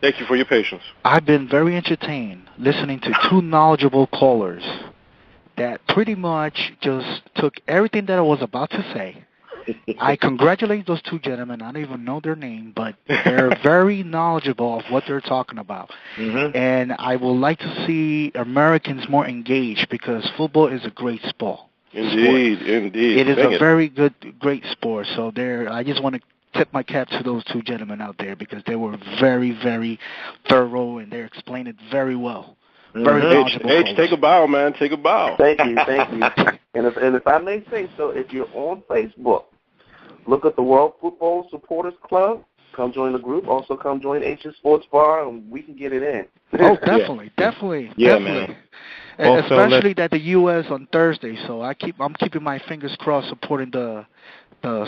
Thank you for your patience. I've been very entertained listening to two knowledgeable callers that pretty much just took everything that I was about to say. I congratulate those two gentlemen. I don't even know their name, but they're very knowledgeable of what they're talking about. And I would like to see Americans more engaged because football is a great sport. Indeed, indeed. It is a very great sport. So I just want to tip my cap to those two gentlemen out there because they were very, very thorough and they explained it very well. Very knowledgeable. H, take a bow, man. Take a bow. Thank you. And if I may say so, if you're on Facebook, look at the World Football Supporters Club. Come join the group. Also, come join H's Sports Bar, and we can get it in. Oh, definitely. Man. Especially that the U.S. on Thursday, so I'm keeping my fingers crossed supporting the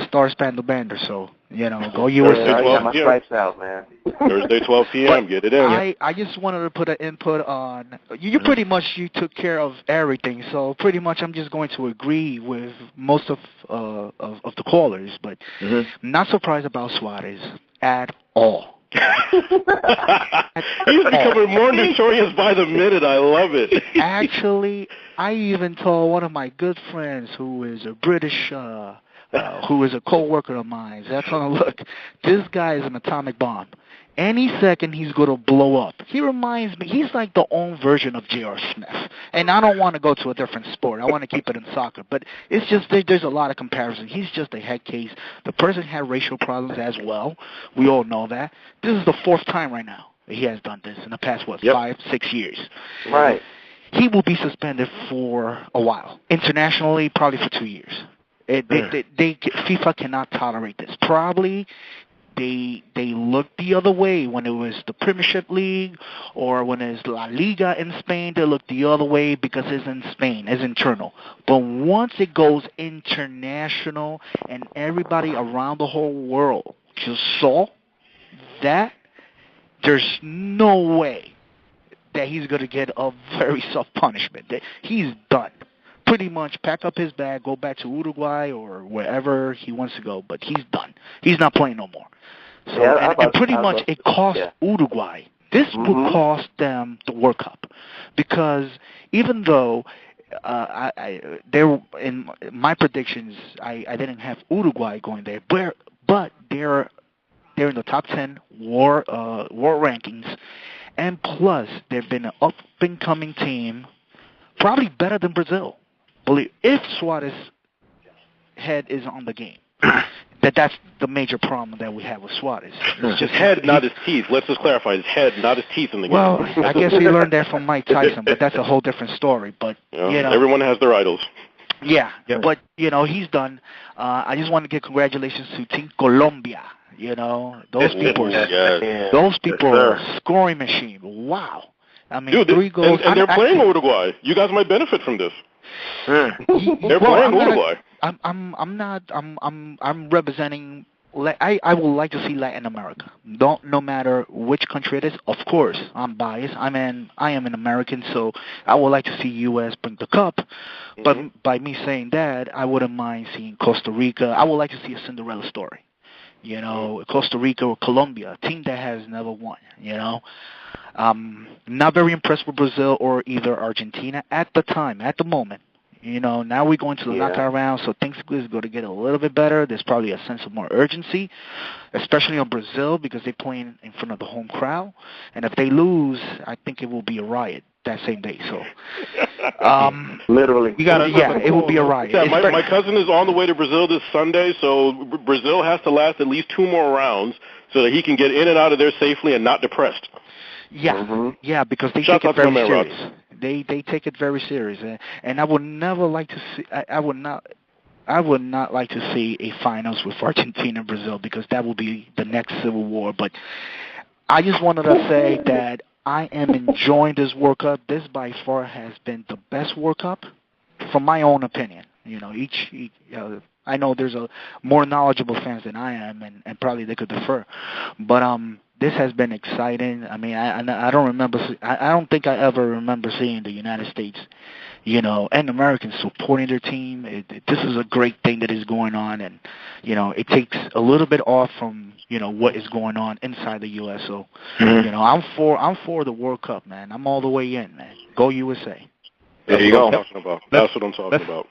Star Spangled Banner. So go U.S. I got my stripes out, man. Thursday, 12 p.m. Get it in. I just wanted to put an input on. You pretty much took care of everything, so pretty much I'm just going to agree with most of the callers, but not surprised about Suarez at all. He's becoming more notorious by the minute. I love it. Actually, I even told one of my good friends who is a British, who is a co-worker of mine, I told him, look, this guy is an atomic bomb. Any second he's going to blow up. He reminds me, he's like the own version of J.R. Smith. And I don't want to go to a different sport. I want to keep it in soccer. But it's just, there's a lot of comparison. He's just a head case. The person had racial problems as well. We all know that. This is the fourth time right now he has done this in the past, 5, 6 years. Right. He will be suspended for a while. Internationally, probably for 2 years. FIFA cannot tolerate this. Probably they looked the other way when it was the Premiership League or when it's La Liga in Spain. They looked the other way because it's in Spain, it's internal. But once it goes international and everybody around the whole world just saw that, there's no way that he's going to get a very soft punishment. He's done. Pretty much pack up his bag, go back to Uruguay or wherever he wants to go, but he's done. He's not playing no more. So, and pretty much it cost Uruguay. This would cost them the World Cup because even though in my predictions, I didn't have Uruguay going there, but they're in the top 10 world rankings, and plus they've been an up-and-coming team, probably better than Brazil. Believe if Suarez head is on the game. That's the major problem that we have with Suarez. It's just head, not his teeth. Let's just clarify. His head, not his teeth in the game. Well, I guess he learned that from Mike Tyson, but that's a whole different story. But everyone has their idols. Yeah, but he's done. I just want to give congratulations to Team Colombia. Those people, are a scoring machine. Wow. I mean, 3 goals. And they're playing Uruguay. You guys might benefit from this. They're playing Uruguay. I'm representing. I would like to see Latin America. No matter which country it is. Of course, I'm biased. I am an American, so I would like to see U.S. bring the cup. But by me saying that, I wouldn't mind seeing Costa Rica. I would like to see a Cinderella story. Costa Rica or Colombia, a team that has never won. Not very impressed with Brazil or either Argentina at the moment. Now we're going to the knockout round, so things is going to get a little bit better. There's probably a sense of more urgency, especially on Brazil because they're playing in front of the home crowd. And if they lose, I think it will be a riot that same day. So, literally, it will be a riot. Yeah, my cousin is on the way to Brazil this Sunday, so Brazil has to last at least 2 more rounds so that he can get in and out of there safely and not depressed. Yeah, because they take it very serious. They take it very serious, and I would never like to see. I would not like to see a finals with Argentina and Brazil because that will be the next civil war. But I just wanted to say that I am enjoying this World Cup. This by far has been the best World Cup, from my own opinion. I know there's a more knowledgeable fans than I am, and probably they could defer. But this has been exciting. I mean, I don't remember. I don't think I ever remember seeing the United States, and Americans supporting their team. This is a great thing that is going on, and it takes a little bit off from what is going on inside the U.S. So, I'm for the World Cup, man. I'm all the way in, man. Go USA. There you go. That's what I'm talking about.